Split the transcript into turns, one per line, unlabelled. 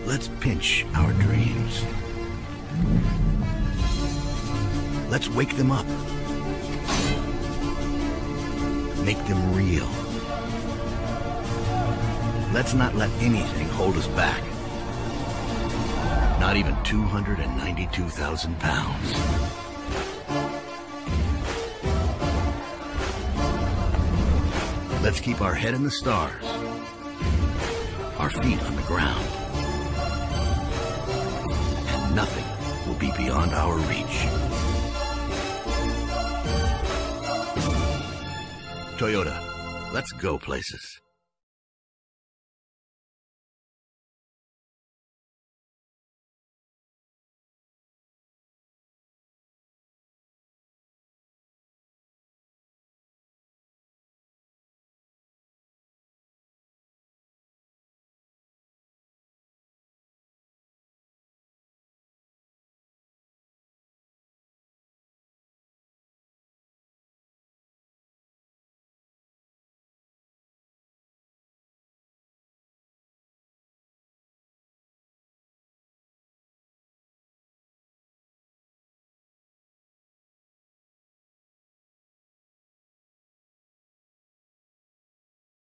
Let's pinch our dreams. Let's wake them up. Make them real. Let's not let anything hold us back. Not even 292,000 pounds. Let's keep our head in the stars, our feet on the ground, and nothing will be beyond our reach. Toyota, let's go places.